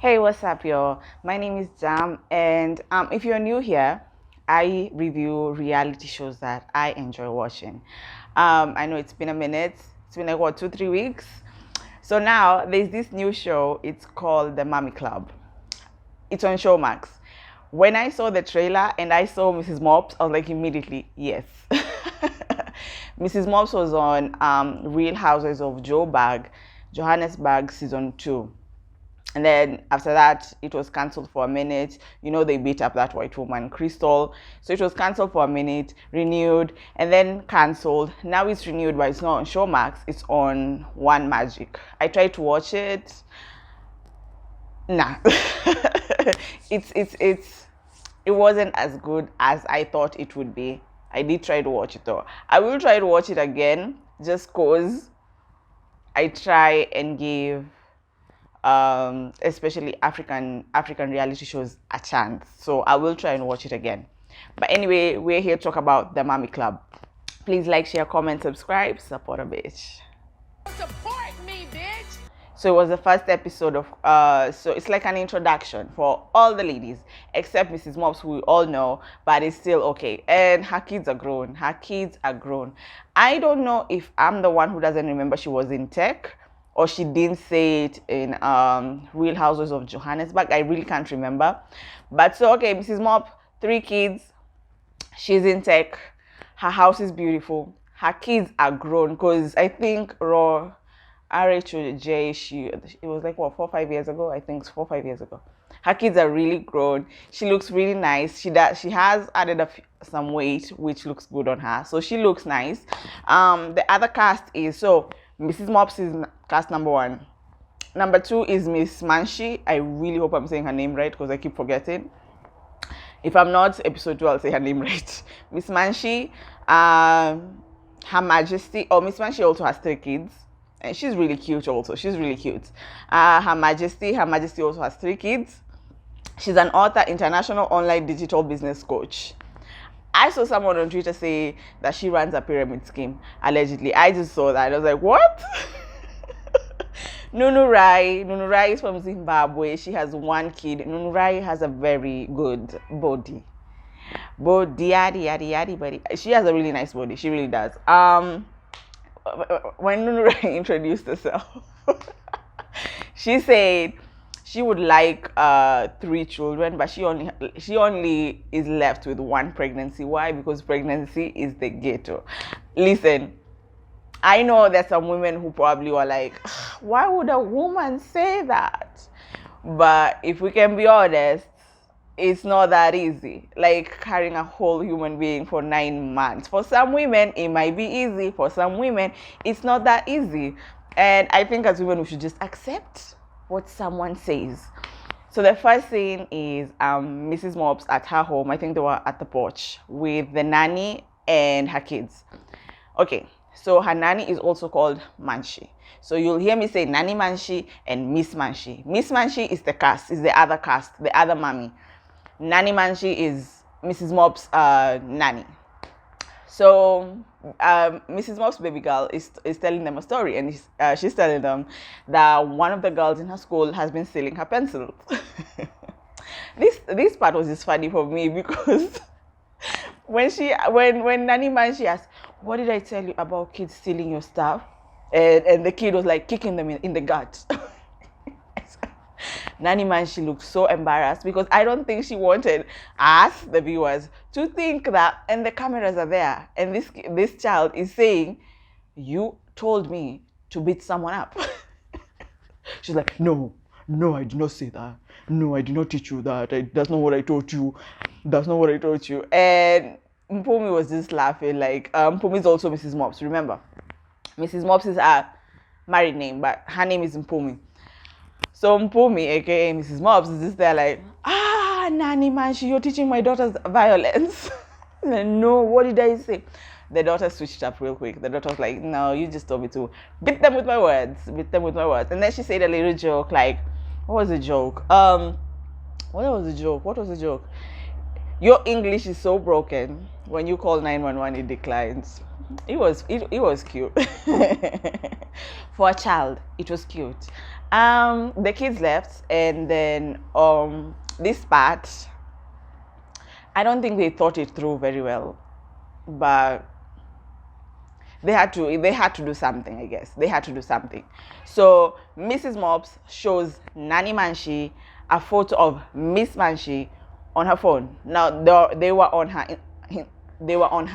Hey, what's up, y'all? My name is Jam, and if you're new here, I review reality shows that I enjoy watching. I know it's been a minute. It's been like what, 2, 3 weeks. So now there's this new show. It's called The Mommy Club. It's on Showmax. When I saw the trailer and I saw Mrs. Mops, I was like immediately yes. Mrs. Mops was on Real Houses of Johannesburg season 2. And then after that, it was cancelled for a minute. You know, they beat up that white woman, Crystal. So it was cancelled for a minute, renewed, and then cancelled. Now it's renewed, but it's not on Showmax. It's on One Magic. I tried to watch it. Nah. It wasn't as good as I thought it would be. I did try to watch it though. I will try to watch it again just cause I try and give especially African reality shows a chance. So I will try and watch it again. But anyway, we're here to talk about the Mommy Club. Please like, share, comment, subscribe, support a bitch. Support me, bitch. So it was the first episode of so it's like an introduction for all the ladies except Mrs. Mops, who we all know, but it's still okay. And her kids are grown. I don't know if I'm the one who doesn't remember she was in tech, or she didn't say it in Real Houses of Johannesburg. I really can't remember. But so, okay, Mrs. Mop, 3 kids. She's in tech. Her house is beautiful. Her kids are grown because I think RHJ, it was like, what, 4 or 5 years ago? I think it's 4 or 5 years ago. Her kids are really grown. She looks really nice. She has added some weight, which looks good on her. So she looks nice. The other cast is, so Mrs. Mops is cast number 1. Number 2 is Miss Manchi. I really hope I'm saying her name right because I keep forgetting. If I'm not, episode 2, I'll say her name right. Miss Manchi, Her Majesty. Oh, Miss Manchi also has 3 kids. And she's really cute also. She's really cute. Her Majesty also has 3 kids. She's an author, international online digital business coach. I saw someone on Twitter say that she runs a pyramid scheme, allegedly. I just saw that. I was like, what? Nunurai is from Zimbabwe. She has 1 kid. Nunurai has a very good body. She has a really nice body. She really does. When Nunurai introduced herself, she said she would like 3 children, but she only is left with 1 pregnancy. Why? Because pregnancy is the ghetto. Listen, I know there's some women who probably were like, why would a woman say that? But if we can be honest, it's not that easy. Like carrying a whole human being for 9 months. For some women, it might be easy. For some women, it's not that easy. And I think as women, we should just accept what someone says. So the first scene is Mrs. Mops at her home. I think they were at the porch with the nanny and her kids. Okay, so her nanny is also called Manchi. So you'll hear me say Nanny Manchi and Miss Manchi. Miss Manchi is the other mommy. Nanny Manchi is Mrs. Mops' nanny. So Mrs. Mops' baby girl is telling them a story, and she's telling them that one of the girls in her school has been stealing her pencils. This part was just funny for me because when Nanny Manchi asked, what did I tell you about kids stealing your stuff? And the kid was like kicking them in the gut. Nanny Manchi looked so embarrassed because I don't think she wanted us, the viewers, to think that, and the cameras are there, and this child is saying, you told me to beat someone up. She's like, no, I did not say that. No, I did not teach you that. That's not what I taught you. And Mpumi was just laughing. Like, Mpumi is also Mrs. Mops, remember? Mrs. Mops is her married name, but her name is Mpumi. So Mpumi, aka Mrs. Mops, is just there like, Nanny Manchi, you're teaching my daughter's violence. No, what did I say? The daughter switched up real quick. The daughter was like, no, you just told me to beat them with my words. And then she said a little joke like, what was the joke? What was the joke? Your English is so broken. When you call 911, it declines. It was cute. For a child, it was cute. The kids left, and then this part, I don't think they thought it through very well, but they had to do something. I guess they had to do something. So Mrs. Mops shows Nanny Manchi a photo of Miss Manchi on her phone. Now they were on her Instagram. They were on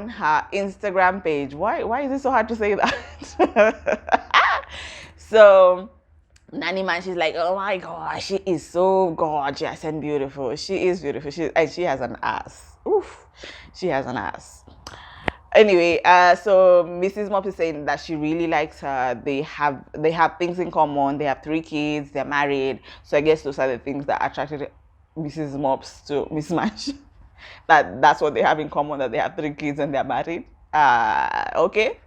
her Instagram page. Why is it so hard to say that? So Nanny Man, she's like, oh my gosh, she is so gorgeous and beautiful. She is beautiful. She has an ass. Oof, she has an ass. Anyway, so Mrs. Mops is saying that she really likes her. They have things in common. They have 3 kids. They're married. So I guess those are the things that attracted Mrs. Mops to Miss Manchi. That's what they have in common, that they have 3 kids and they're married. Okay.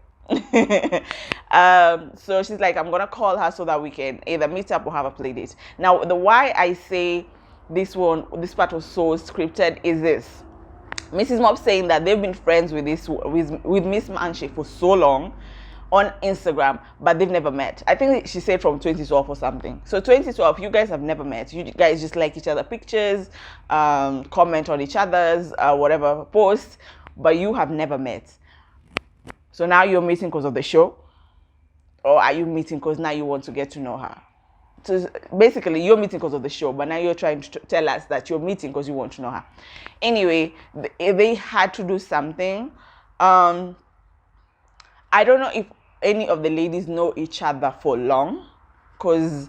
So she's like, I'm gonna call her so that we can either meet up or have a play date. Now, the why I say this part was so scripted is this. Mrs. Mops saying that they've been friends with Miss Manchi for so long on Instagram, but they've never met. I think she said from 2012 or something. So 2012, you guys have never met. You guys just like each other pictures, comment on each other's whatever posts, but you have never met. So now you're meeting because of the show, or are you meeting because now you want to get to know her? So basically, you're meeting because of the show, but now you're trying to tell us that you're meeting because you want to know her. Anyway, they had to do something. I don't know if any of the ladies know each other for long, because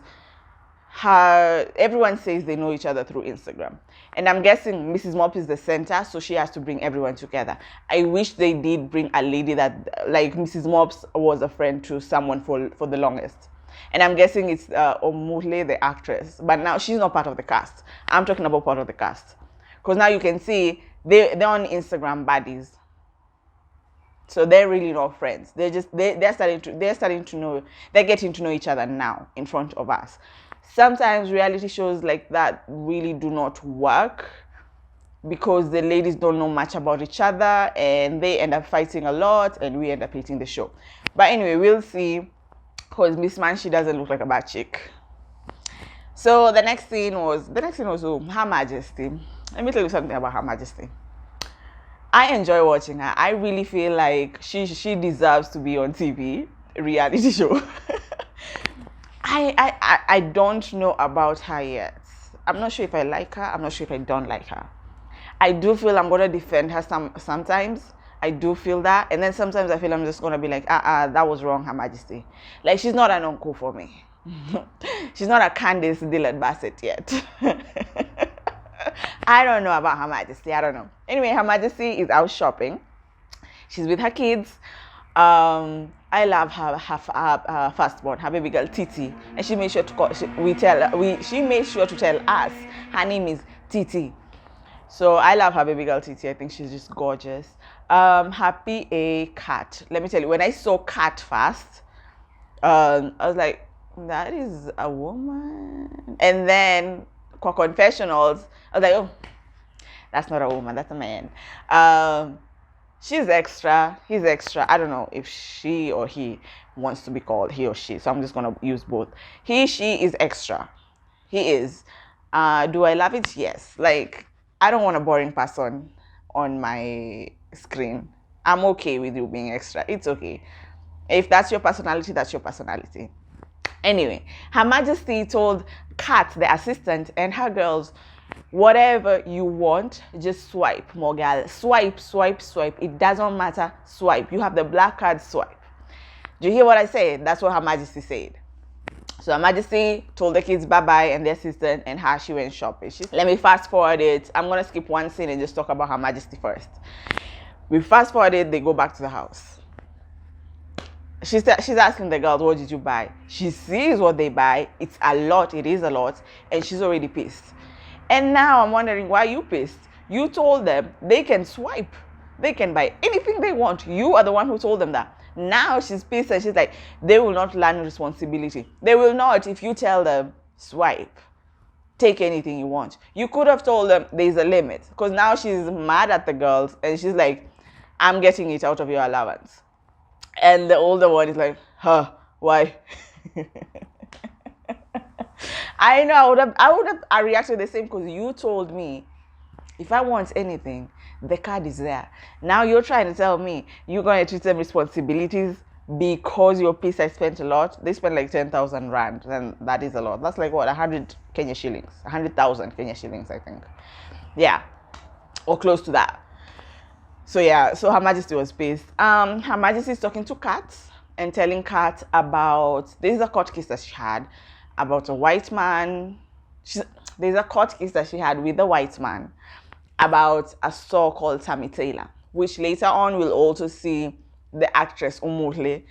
everyone says they know each other through Instagram. And I'm guessing Mrs. Mop is the center, so she has to bring everyone together. I wish they did bring a lady that, like Mrs. Mops was a friend to someone for the longest. And I'm guessing it's Omule, the actress. But now she's not part of the cast. I'm talking about part of the cast. Because now you can see they're on Instagram buddies. So they're really not friends. They're getting to know each other now in front of us. Sometimes reality shows like that really do not work because the ladies don't know much about each other and they end up fighting a lot and we end up hating the show. But anyway, we'll see, because Miss Manchi doesn't look like a bad chick. So the next scene was Her Majesty. Let me tell you something about Her Majesty. I enjoy watching her. I really feel like she deserves to be on TV, reality show. I don't know about her yet. I'm not sure if I like her. I'm not sure if I don't like her. I do feel I'm gonna defend her sometimes. I do feel that, and then sometimes I feel I'm just gonna be like, that was wrong, Her Majesty. Like, she's not an uncle for me. She's not a Candice Dillard Bassett yet. I don't know about Her Majesty. I don't know. Anyway, Her Majesty is out shopping. She's with her kids. I love her firstborn, her baby girl Titi, and she made sure to she made sure to tell us her name is Titi. So I love her baby girl Titi. I think she's just gorgeous. Happy a cat. Let me tell you, when I saw cat first, I was like, that is a woman. And then for confessionals, I was like, oh, that's not a woman, that's a man. She's extra, he's extra. I don't know if she or he wants to be called he or she, so I'm just gonna use both. She is extra. He is. Do I love it? Yes. Like, I don't want a boring person on my screen. I'm okay with you being extra. It's okay. If that's your personality, that's your personality. Anyway, Her Majesty told Kat, the assistant, and her girls, whatever you want, just swipe, Morgal. Swipe, swipe, swipe. It doesn't matter. Swipe. You have the black card, swipe. Do you hear what I said? That's what Her Majesty said. So Her Majesty told the kids bye-bye and the assistant, and her, she went shopping. Let me fast forward it. I'm going to skip one scene and just talk about Her Majesty first. We fast forward it, they go back to the house. She's asking the girls, what did you buy? She sees what they buy. It's a lot. It is a lot. And she's already pissed. And now I'm wondering, why are you pissed? You told them they can swipe. They can buy anything they want. You are the one who told them that. Now she's pissed and she's like, they will not learn responsibility. They will not if you tell them, swipe. Take anything you want. You could have told them there's a limit. Because now she's mad at the girls and she's like, I'm getting it out of your allowance. And the older one is like, huh, why? I know I reacted the same because you told me if I want anything, the card is there. Now you're trying to tell me you're going to treat them responsibilities because your piece I spent a lot. They spent like 10,000 rand, and that is a lot. That's like what, 100 Kenya shillings, 100,000 Kenya shillings, I think. Yeah, or close to that. So yeah, so Her Majesty was pissed. Her Majesty is talking to Kat and telling Kat about, there's a court case that she had about a white man. There's a court case that she had with a white man about a store called Tammy Taylor, which later on we'll also see the actress Umuhle.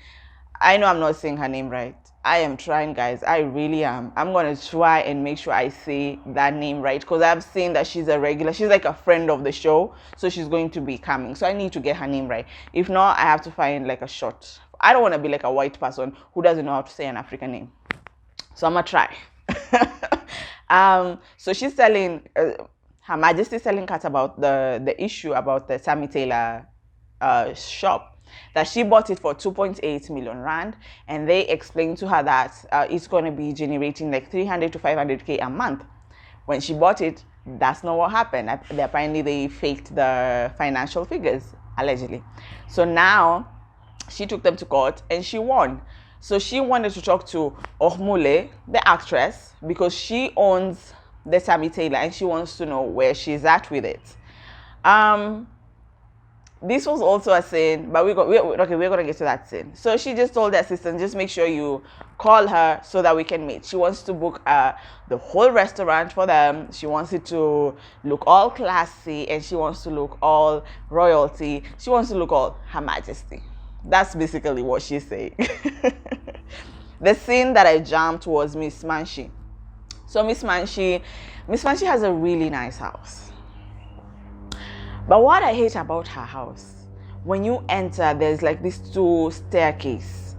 I know I'm not saying her name right. I am trying, guys. I really am. I'm going to try and make sure I say that name right because I've seen that she's a regular. She's like a friend of the show. So she's going to be coming. So I need to get her name right. If not, I have to find like a short. I don't want to be like a white person who doesn't know how to say an African name. So I'm going to try. So she's telling, Her Majesty is telling Kat about the issue about the Tammy Taylor shop. That she bought it for 2.8 million rand, and they explained to her that it's going to be generating like 300 to 500k a month. When she bought it, that's not what happened. Apparently they faked the financial figures, allegedly. So now she took them to court and she won. So she wanted to talk to Ohmule, the actress, because she owns the Tammy Taylor and she wants to know where she's at with it. This was also a sin, but we're going to get to that sin. So she just told the assistant, just make sure you call her so that we can meet. She wants to book the whole restaurant for them. She wants it to look all classy and she wants to look all royalty. She wants to look all Her Majesty. That's basically what she's saying. The scene that I jumped was Miss Manchi. So Miss Manchi has a really nice house. But what I hate about her house, when you enter, there's like these two staircase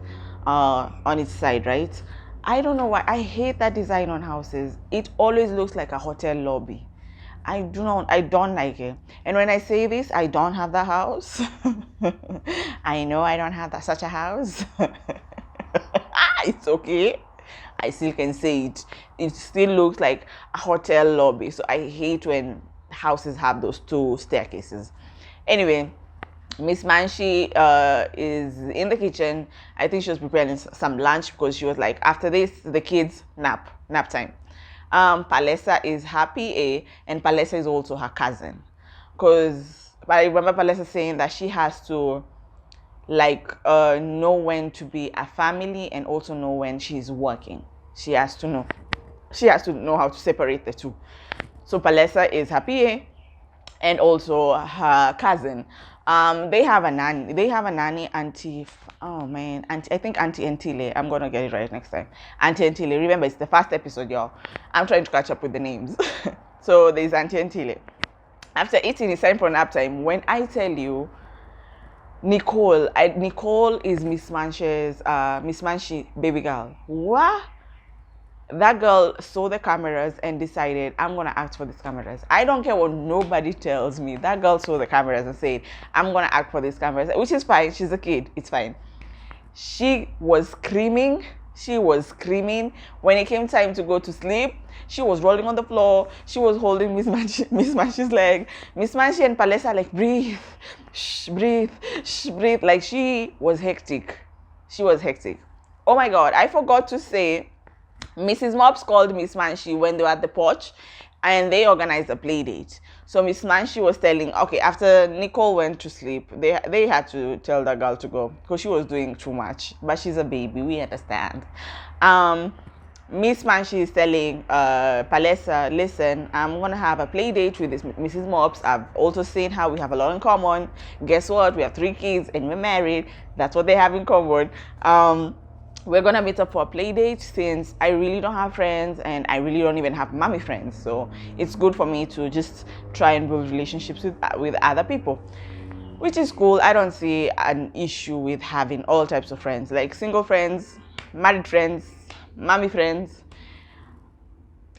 on its side, right? I don't know why. I hate that design on houses. It always looks like a hotel lobby. I don't like it. And when I say this, I don't have the house. I know I don't have such a house. It's okay. I still can say it. It still looks like a hotel lobby. So I hate when houses have those two staircases. Anyway, Miss Manchi is in the kitchen. I think she was preparing some lunch because she was like, after this, the kids nap time. Palesa is happy, and Palesa is also her cousin. Because I remember Palesa saying that she has to know when to be a family and also know when she's working. She has to know how to separate the two. So Palesa is her PA and also her cousin. They have a nanny. They have a nanny, Auntie. Oh man, I think Auntie Entile. I'm gonna get it right next time. Auntie Entile. Remember, it's the first episode, y'all. I'm trying to catch up with the names. So there's Auntie Entile. After eating, it's time for nap time. When I tell you, Nicole is Miss Manchi baby girl. What? That girl saw the cameras and decided, I'm going to act for these cameras. I don't care what nobody tells me. That girl saw the cameras and said, I'm going to act for these cameras, which is fine. She's a kid. It's fine. She was screaming. When it came time to go to sleep, she was rolling on the floor. She was holding Miss Manchi's leg. Miss Manchi and Palesa like, breathe, shh, breathe, shh, breathe. Like she was hectic. Oh my God. I forgot to say, Mrs Mops called Miss Manchi when they were at the porch and they organized a play date. So Miss Manchi was telling, okay, after Nicole went to sleep, they had to tell the girl to go because she was doing too much. But she's a baby, we understand. Miss Manchi is telling Palesa, listen, I'm going to have a play date with this Mrs Mops. I've also seen how we have a lot in common. Guess what? We have 3 kids and we're married. That's what they have in common. We're gonna meet up for a play date since I really don't have friends and I really don't even have mommy friends. So it's good for me to just try and build relationships with other people, which is cool. I don't see an issue with having all types of friends, like single friends, married friends, mommy friends.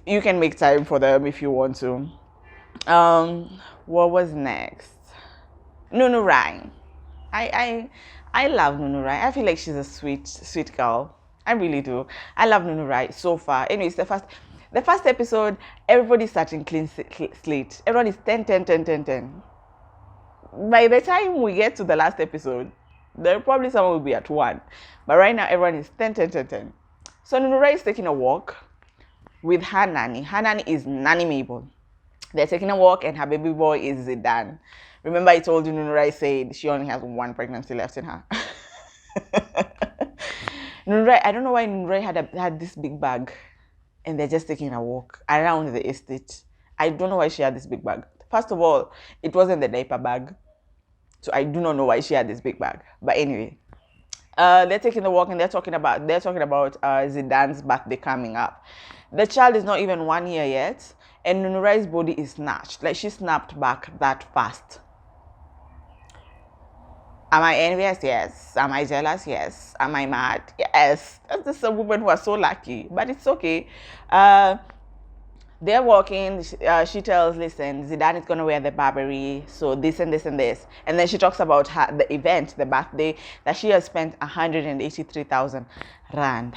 You can make time for them if you want to. What was next? Nunurai. I love Nunurai. I feel like she's a sweet girl. I really do. I love Nunurai so far. Anyways, the first episode, everybody's starting clean slate. Everyone is 10, 10, 10, 10, 10. By the time we get to the last episode, there probably someone will be at 1. But right now, everyone is 10, 10, 10, 10. So Nunurai is taking a walk with her nanny. Her nanny is Nanny Mabel. They're taking a walk and her baby boy is Zidane. Remember I told you Nunurai said she only has 1 pregnancy left in her. Nunurai, I don't know why Nunurai had this big bag and they're just taking a walk around the estate. I don't know why she had this big bag. First of all, it wasn't the diaper bag. So I do not know why she had this big bag. But anyway, they're taking the walk and they're talking about Zidane's birthday coming up. The child is not even 1 year yet, and Nunurai's body is snatched. Like she snapped back that fast. Am I envious? Yes. Am I jealous? Yes. Am I mad? Yes. That's just a woman who are so lucky, but it's okay. They're walking. She tells, listen, Zidane is going to wear the Burberry, so this and this and this. And then she talks about the event, the birthday, that she has spent 183,000 Rand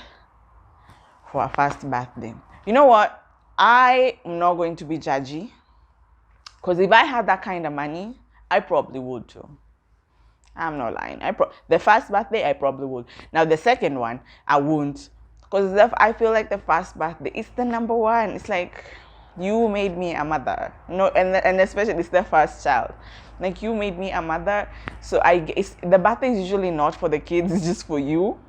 for her first birthday. You know what? I am not going to be judgy, because if I had that kind of money, I probably would too. I'm not lying. The first birthday, I probably would. Now, the second one, I won't. Because I feel like the first birthday is the number one. It's like, you made me a mother. No, and especially it's the first child. Like, you made me a mother. So the birthday is usually not for the kids. It's just for you.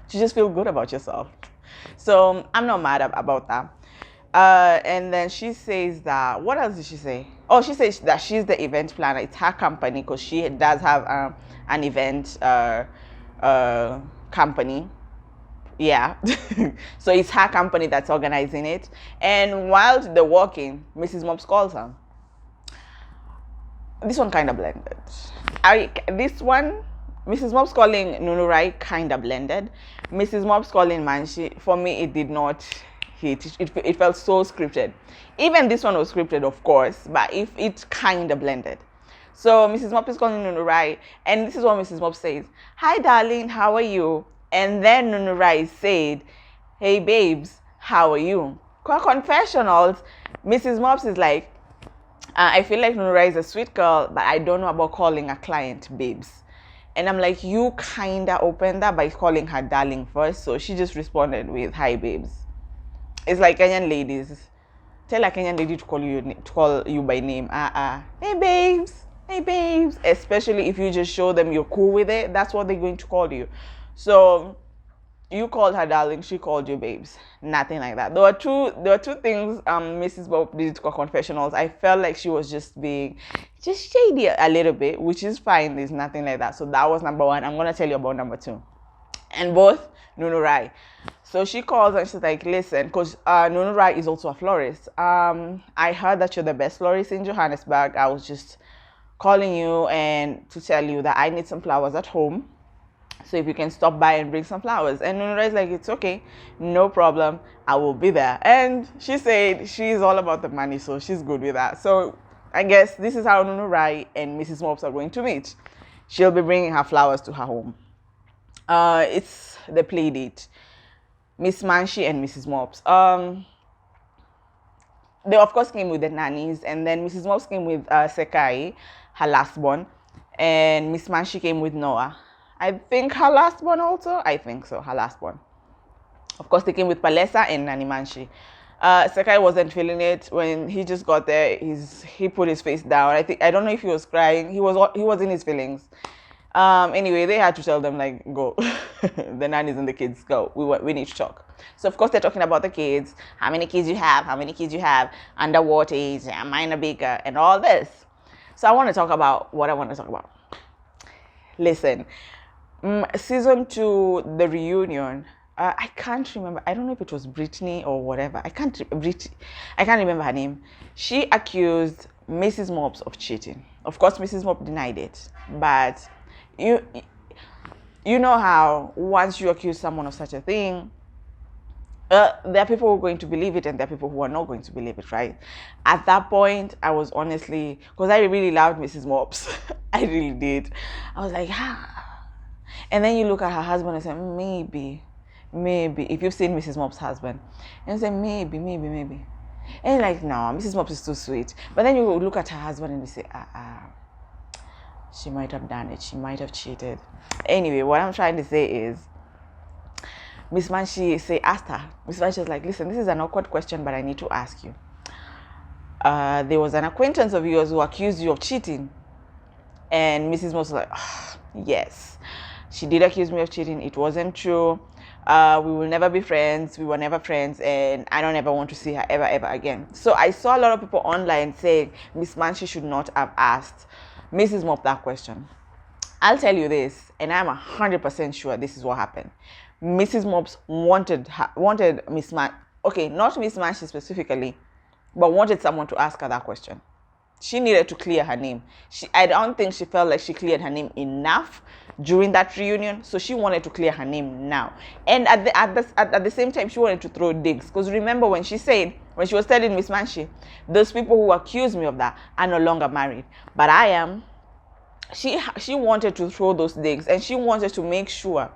To just feel good about yourself. So I'm not mad about that. And then she says that, what else did she say? Oh, she says that she's the event planner. It's her company because she does have an event company. Yeah. So it's her company that's organizing it. And while they're walking, Mrs. Mops calls her. This one kind of blended. Mrs. Mops calling Nunurai kind of blended. Mrs. Mops calling Manchi, for me, it did not hit. It felt so scripted. Even this one was scripted, of course, but it kind of blended. So Mrs. Mops is calling Nunurai, and this is what Mrs. Mops says. Hi, darling, how are you? And then Nunurai said, hey, babes, how are you? Confessionals, Mrs. Mops is like, I feel like Nunurai is a sweet girl, but I don't know about calling a client babes. And I'm like, you kind of opened that by calling her darling first. So she just responded with, hi, babes. It's like Kenyan ladies. Tell a Kenyan lady to call you by name. Hey, babes. Hey, babes. Especially if you just show them you're cool with it. That's what they're going to call you. So you called her darling. She called you babes. Nothing like that. There were two things Mrs. Bob did to confessionals. I felt like she was just being shady a little bit, which is fine. There's nothing like that. So that was number one. I'm going to tell you about number two. And both Nunurai. So she calls and she's like, listen, because Nunurai is also a florist. I heard that you're the best florist in Johannesburg. I was just calling you and to tell you that I need some flowers at home. So if you can stop by and bring some flowers. And Nunurai is like, it's okay, no problem, I will be there. And she said she's all about the money, so she's good with that. So I guess this is how Nunurai and Mrs. Mops are going to meet. She'll be bringing her flowers to her home. It's the Playdate. Miss Manchi and Mrs. Mops. They of course came with the nannies, and then Mrs. Mops came with Sekai, her last born, and Miss Manchi came with Noah. I think her last born also. I think so, her last born. Of course, they came with Palesa and Nanny Manchi. Sekai wasn't feeling it when he just got there. He put his face down. I don't know if he was crying. He was in his feelings. Anyway, they had to tell them like, go. The nannies and the kids, go. We need to talk. So of course they're talking about the kids. How many kids you have? How many kids you have? Under what age? Minor, bigger, and all this. So I want to talk about what I want to talk about. Listen, season 2, the reunion. I can't remember. I don't know if it was Brittany or whatever. I can't remember her name. She accused Mrs. Mops of cheating. Of course, Mrs. Mops denied it. But you know how once you accuse someone of such a thing, there are people who are going to believe it and there are people who are not going to believe it, right? At that point, I was honestly, because I really loved Mrs. Mops. I really did. I was like, ah. And then you look at her husband and say, maybe. If you've seen Mrs. Mops' husband, and say, maybe. And you're like, no, Mrs. Mops is too sweet. But then you look at her husband and you say, she might have done it. She might have cheated. Anyway, what I'm trying to say is, Miss Manchi asked her. Miss Manchi was like, listen, this is an awkward question, but I need to ask you. There was an acquaintance of yours who accused you of cheating. And Mrs. Moss was like, oh, yes, she did accuse me of cheating. It wasn't true. We will never be friends. We were never friends. And I don't ever want to see her ever again. So I saw a lot of people online saying Miss Manchi should not have asked Mrs. Mop that question. I'll tell you this, and I'm 100% sure this is what happened. Mrs. Mops wanted Miss Man, okay, not Miss Manchi specifically, but wanted someone to ask her that question. She needed to clear her name. I don't think she felt like she cleared her name enough during that reunion, so she wanted to clear her name now. And at the same time, she wanted to throw digs, because remember when she was telling Miss Manchi, those people who accused me of that are no longer married, but I am. She wanted to throw those digs, and she wanted to make sure,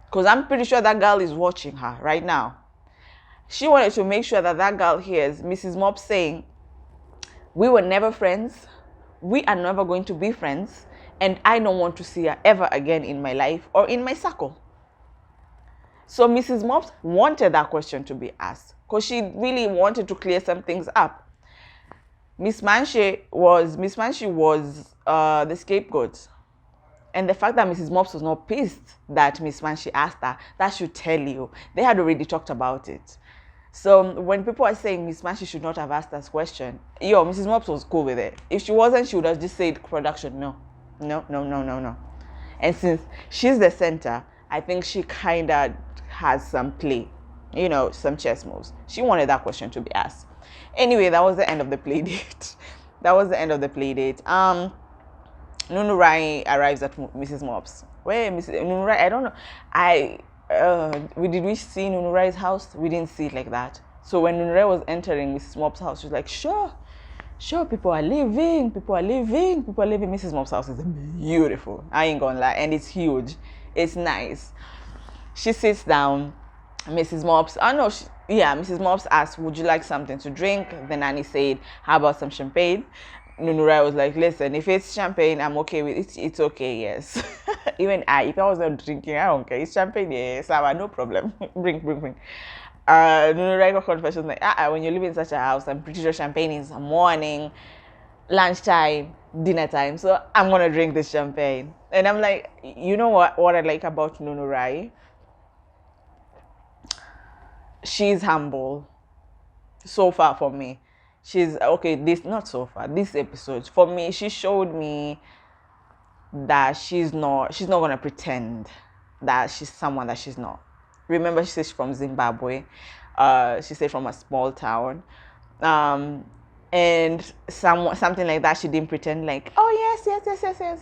because I'm pretty sure that girl is watching her right now. She wanted to make sure that girl hears Mrs. Mops saying, we were never friends, we are never going to be friends, and I don't want to see her ever again in my life or in my circle. So Mrs. Mops wanted that question to be asked, because she really wanted to clear some things up. Miss Manchi was the scapegoat. And the fact that Mrs. Mops was not pissed that Miss Manchi asked her, that should tell you they had already talked about it. So when people are saying Miss Manchi should not have asked this question, Mrs. Mops was cool with it. If she wasn't, she would have just said, production, no. And since she's the center, I think she kind of has some play, some chess moves. She wanted that question to be asked. Anyway, that was the end of the play date. Nunurai arrives at Mrs. Mops. Where Mrs. Nunurai? I don't know. Did we see Nunurai's house? We didn't see it like that. So when Nunurai was entering Mrs. Mops' house, she was like, sure, people are leaving. Mrs. Mops' house is beautiful. I ain't gonna lie. And it's huge. It's nice. She sits down. Mrs. Mops asked, would you like something to drink? The nanny said, how about some champagne? Nunurai was like, listen, if it's champagne, I'm okay with it. It's okay, yes. Even if I was not drinking, I don't care. It's champagne, yes, no problem. Bring. Nunurai got confession like, when you live in such a house, I'm pretty sure champagne is morning, lunchtime, dinner time. So I'm gonna drink this champagne. And I'm like, you know what I like about Nunurai? She's humble. So far for me. She's okay, this episode for me, she showed me that she's not gonna pretend that she's someone that she's not. Remember, she says she's from Zimbabwe. She said from a small town. And something like that, she didn't pretend like, oh yes,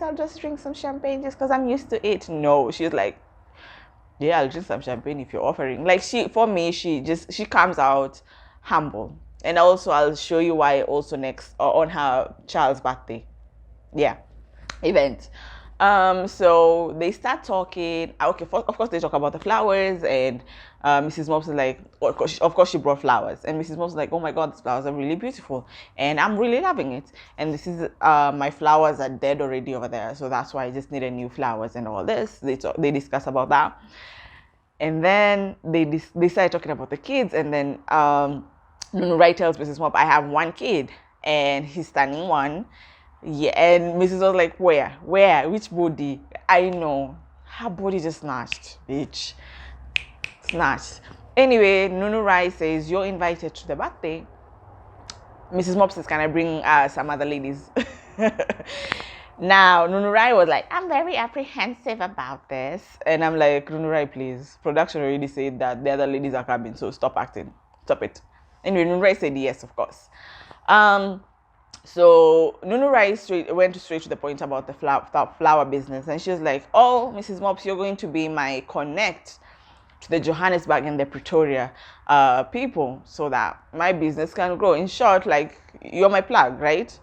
I'll just drink some champagne just because I'm used to it. No, she's like, yeah, I'll drink some champagne if you're offering. Like she comes out humble. And also, I'll show you why also next on her child's birthday. Yeah, event. So they start talking. Okay, of course they talk about the flowers, and Mrs. Mops is like, of course she brought flowers, and Mrs. Mops is like, oh my God, these flowers are really beautiful, and I'm really loving it. And this is my flowers are dead already over there, so that's why I just needed new flowers and all this. They discuss about that, and then they start talking about the kids, and then Nunurai tells Mrs. Mop, I have one kid, and he's turning 1. Yeah, and Mrs. was like, where, which body? I know, her body just snatched, bitch, snatched. Anyway, Nunurai says, you're invited to the birthday. Mrs. Mops is gonna bring some other ladies. Now, Nunurai was like, I'm very apprehensive about this. And I'm like, Nunurai, please. Production already said that the other ladies are coming, so stop acting. Stop it. Anyway, Nunurai said yes, of course. So Nunurai went straight to the point about the flower business, and she was like, oh, Mrs. Mops, you're going to be my connect to the Johannesburg and the Pretoria people, so that my business can grow. In short, like, you're my plug, right?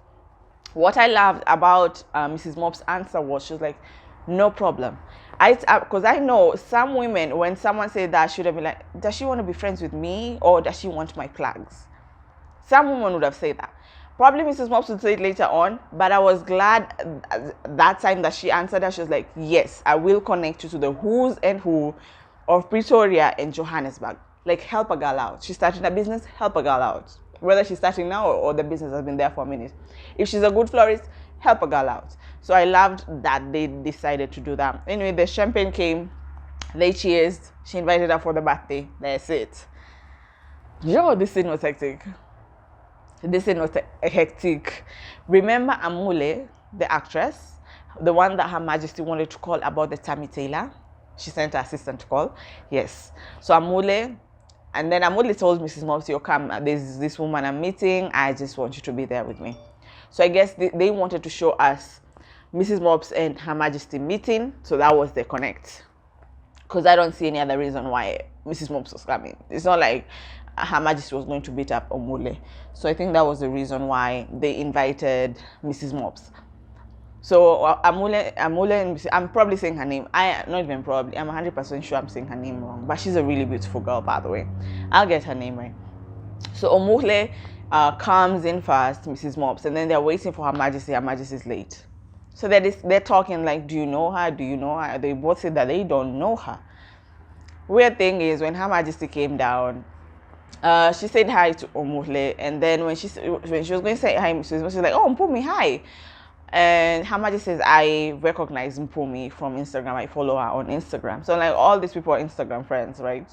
What I loved about Mrs. Mops' answer was, she was like, no problem. Because I know some women, when someone said that, should have been like, does she want to be friends with me, or does she want my plugs? Some women would have said that. Probably Mrs. Mops would say it later on, but I was glad that time that she answered that. She was like, yes, I will connect you to the who's and who of Pretoria and Johannesburg. Like, help a girl out. She's starting a business, help a girl out. Whether she's starting now or the business has been there for a minute. If she's a good florist, help a girl out. So I loved that they decided to do that. Anyway, the champagne came, they cheersed, she invited her for the birthday. That's it. Yo, this scene was hectic. This scene was hectic. Remember Amule, the actress, the one that Her Majesty wanted to call about the Tammy Taylor? She sent her assistant to call. Yes. So Amule, and then Amule told Mrs. Mops, "You come, there's this woman I'm meeting. I just want you to be there with me." So I guess they wanted to show us Mrs. Mops and Her Majesty meeting. So that was the connect. Because I don't see any other reason why Mrs. Mops was coming. It's not like Her Majesty was going to beat up Omule. So I think that was the reason why they invited Mrs. Mops. So Amule, I'm probably saying her name. Not even probably. I'm 100% sure I'm saying her name wrong. But she's a really beautiful girl, by the way. I'll get her name right. So Omule comes in first, Mrs. Mops, and then they're waiting for Her Majesty. Her Majesty's late. So they're talking like, do you know her? Do you know her? They both said that they don't know her. Weird thing is, when Her Majesty came down, she said hi to Omule, and then when she was going to say hi, she was like, "Oh, Mpumi, hi." And Her Majesty says, "I recognize Mpumi from Instagram. I follow her on Instagram." So like, all these people are Instagram friends, right?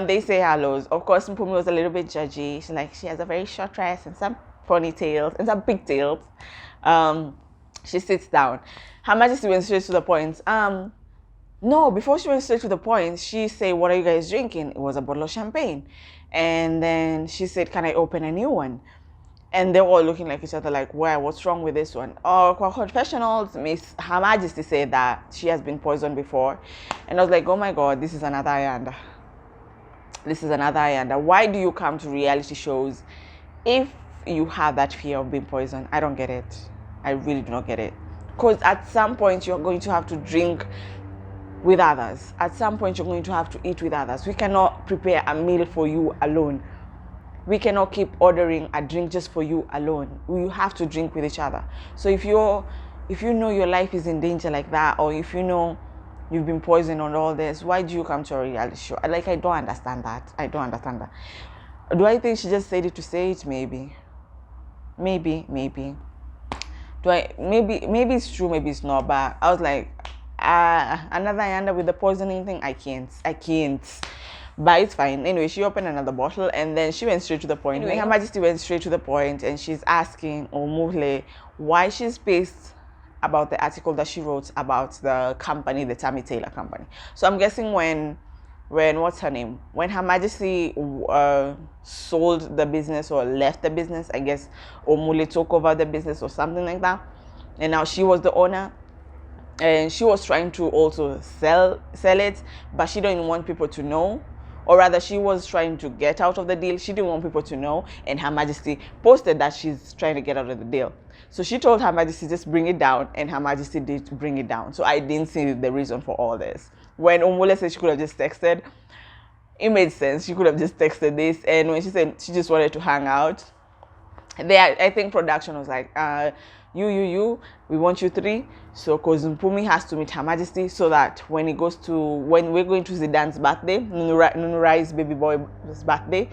They say hellos. Of course, Mpumi was a little bit judgy. She's like, she has a very short dress and some ponytails and some pigtails. She sits down. Her Majesty went straight to the point. No, before she went straight to the point, she said, "What are you guys drinking?" It was a bottle of champagne. And then she said, "Can I open a new one?" And they're all looking like each other like, "Why? What's wrong with this one?" Oh, for confessionals, Her Majesty said that she has been poisoned before. And I was like, oh my God, this is another Ayanda. This is another Ayanda. Why do you come to reality shows if you have that fear of being poisoned? I don't get it. I really do not get it. Because at some point, you're going to have to drink with others. At some point, you're going to have to eat with others. We cannot prepare a meal for you alone. We cannot keep ordering a drink just for you alone. You have to drink with each other. So if you know your life is in danger like that, or if you know you've been poisoned on all this, why do you come to a reality show? Like, I don't understand that. I don't understand that. Do I think she just said it to say it? Maybe. Maybe. Maybe it's true, maybe it's not, but I was like, another Ayanda with the poisoning thing, I can't. But it's fine. Anyway, she opened another bottle and then she went straight to the point. Anyway, Her Majesty went straight to the point and she's asking Omule why she's pissed about the article that she wrote about the company, the Tammy Taylor company. So I'm guessing when what's her name? When Her Majesty sold the business or left the business, I guess Omule took over the business or something like that. And now she was the owner. And she was trying to also sell it, but she didn't want people to know. Or rather, she was trying to get out of the deal. She didn't want people to know. And Her Majesty posted that she's trying to get out of the deal. So she told Her Majesty, just bring it down. And Her Majesty did bring it down. So I didn't see the reason for all this. When Omule said she could have just texted, it made sense. She could have just texted this. And when she said she just wanted to hang out, I think production was like, you, we want you three. So, because Mpumi has to meet Her Majesty so that when we're going to Zidane's birthday, Nunurai's baby boy's birthday,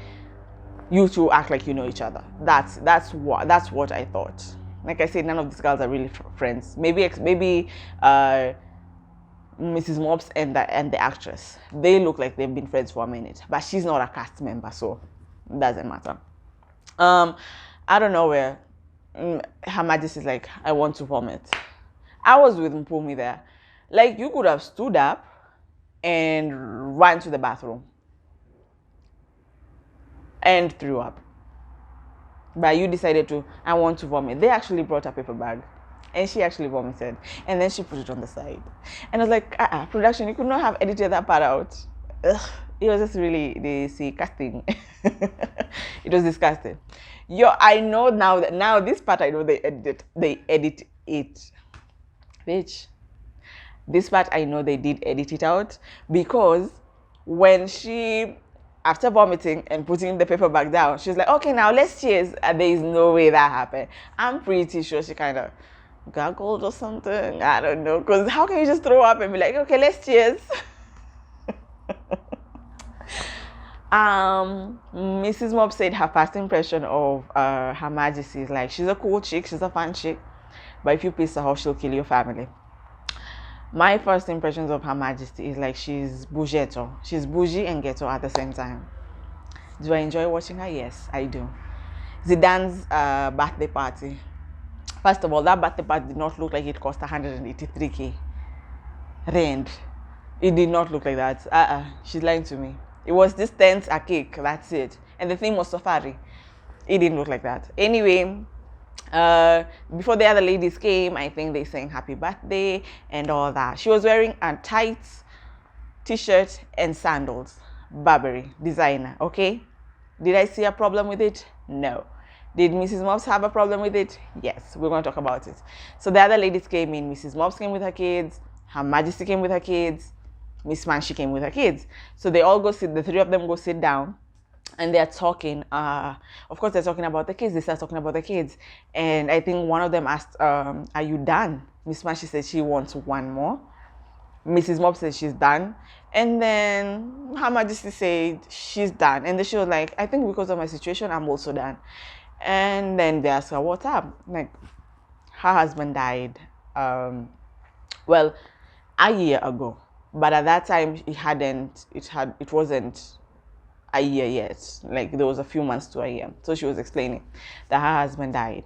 you two act like you know each other. That's what I thought. Like I said, none of these girls are really friends. Maybe Mrs. Mops and the actress, they look like they've been friends for a minute, but she's not a cast member, so it doesn't matter. Out of nowhere, Her Majesty's like, I want to vomit. I was with Mpumi there. Like, you could have stood up and ran to the bathroom and threw up. But you decided to, I want to vomit. They actually brought a paper bag. And she actually vomited. And then she put it on the side. And I was like, production, you could not have edited that part out. Ugh, it was just really disgusting. It was disgusting. I know now that this part I know they edit it. Bitch. This part I know they did edit it out, because when she, after vomiting and putting the paper back down, she was like, okay, now let's cheers. And there is no way that happened. I'm pretty sure she kind of gargled or something. I don't know. Because how can you just throw up and be like, okay, let's cheers? Mrs. Mops said her first impression of Her Majesty is like, she's a cool chick, she's a fun chick, but if you piss her off, she'll kill your family. My first impressions of Her Majesty is like, she's bougetto. She's bougie and ghetto at the same time. Do I enjoy watching her? Yes, I do. Zidane's birthday party. First of all, that birthday party did not look like it cost 183k rand. It did not look like that. She's lying to me. It was this tent, a cake, that's it. And the theme was safari. It didn't look like that. Anyway, before the other ladies came, I think they sang happy birthday and all that. She was wearing a tight t-shirt and sandals. Burberry, designer, okay? Did I see a problem with it? No. Did Mrs. Mops have a problem with it? Yes, we're going to talk about it. So the other ladies came in. Mrs. Mops came with her kids. Her Majesty came with her kids. Miss Manchi came with her kids. So they all go sit, the three of them go sit down, and they're talking. Of course, they're talking about the kids. They start talking about the kids. And I think one of them asked, are you done? Miss Manchi said she wants one more. Mrs. Mops said she's done. And then Her Majesty said she's done. And then she was like, I think because of my situation, I'm also done. And then they asked her, what's up? Like, her husband died, well, a year ago. But at that time, it wasn't a year yet. Like, there was a few months to a year. So she was explaining that her husband died.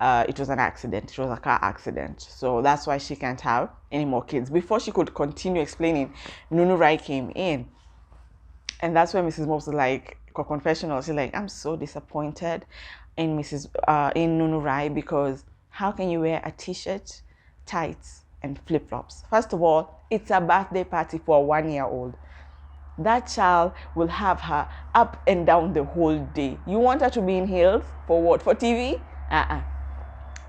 It was an accident. It was a car accident. So that's why she can't have any more kids. Before she could continue explaining, Nunurai came in. And that's when Mrs. Mops was like, confessional. She's like, I'm so disappointed in in Nunurai, because how can you wear a t-shirt, tights, and flip-flops? First of all, it's a birthday party for a 1-year-old. That child will have her up and down the whole day. You want her to be in heels for what? For TV?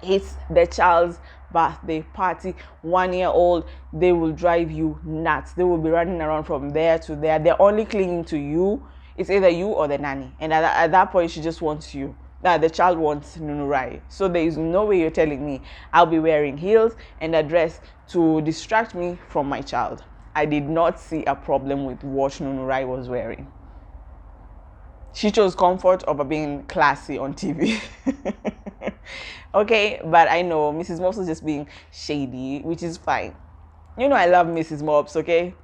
It's the child's birthday party. 1-year-old, they will drive you nuts. They will be running around from there to there. They're only clinging to you. It's either you or the nanny. And at that point, she just wants you. The child wants Nunurai. So there is no way you're telling me I'll be wearing heels and a dress to distract me from my child. I did not see a problem with what Nunurai was wearing. She chose comfort over being classy on TV. Okay, but I know Mrs. Mops was just being shady, which is fine. You know I love Mrs. Mops, okay?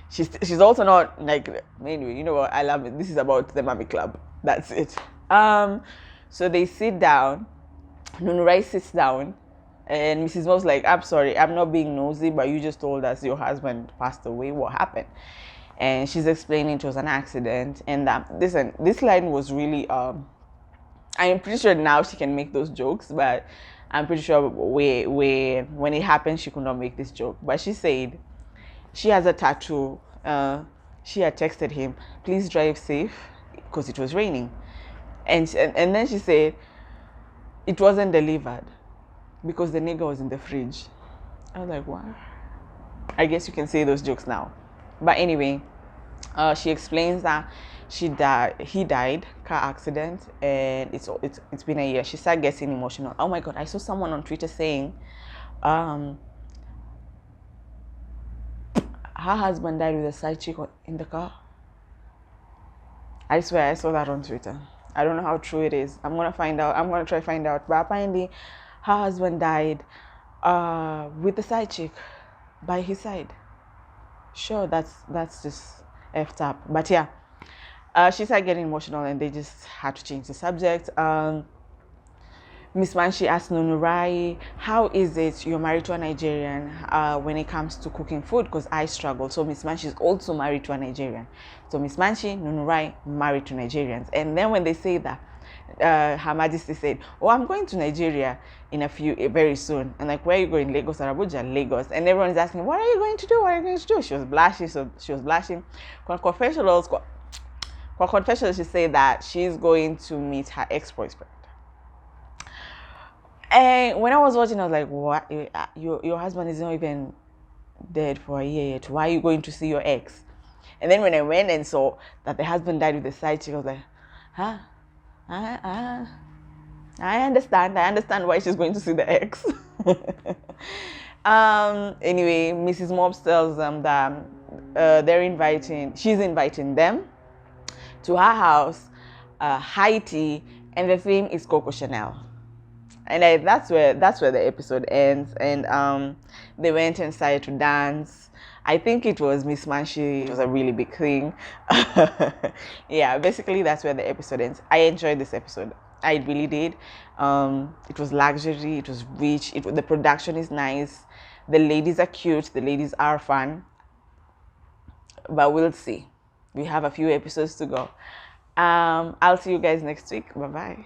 She's also not like, anyway, you know what, I love it. This is about the mommy club. That's it. So they sit down. Nunurai sits down, and Mrs. Mops like, I'm sorry, I'm not being nosy, but you just told us your husband passed away. What happened? And she's explaining it was an accident, and this line was really I'm pretty sure now she can make those jokes, but I'm pretty sure when it happened she could not make this joke. But she said she has a tattoo. She had texted him, please drive safe, because it was raining. And then she said it wasn't delivered because the nigger was in the fridge. I was like, what? I guess you can say those jokes now. But anyway, she explains that he died, car accident, and it's been a year. She started getting emotional. Oh my God, I saw someone on Twitter saying her husband died with a side chick in the car. I swear I saw that on Twitter. I don't know how true it is. I'm gonna find out. I'm gonna try to find out. But apparently, her husband died with a side chick by his side. Sure, that's just effed up. But yeah, she started getting emotional, and they just had to change the subject. Miss Manchi asked Nunurai, how is it you're married to a Nigerian when it comes to cooking food? Because I struggle. So Miss Manchi is also married to a Nigerian. So Miss Manchi, Nunurai, married to Nigerians. And then when they say that, Her Majesty said, "Oh, I'm going to Nigeria very soon." And like, "Where are you going?" "Lagos or Abuja?" "Lagos." And everyone's asking, "What are you going to do? What are you going to do?" She was blushing. So she was blushing. Confessional, she said that she's going to meet her ex-boyfriend. And when I was watching, I was like, "What? Your husband is not even dead for a year yet. Why are you going to see your ex?" And then when I went and saw that the husband died with the side chick, I was like, "Huh? I understand. I understand why she's going to see the ex." Anyway, Mrs Mops tells them that she's inviting them to her house, high tea, and the theme is Coco Chanel. And that's where the episode ends. And they went inside to dance. I think it was Miss Manchi. It was a really big thing. Yeah, basically that's where the episode ends. I enjoyed this episode. I really did. It was luxury. It was rich. The production is nice. The ladies are cute. The ladies are fun. But we'll see. We have a few episodes to go. I'll see you guys next week. Bye bye.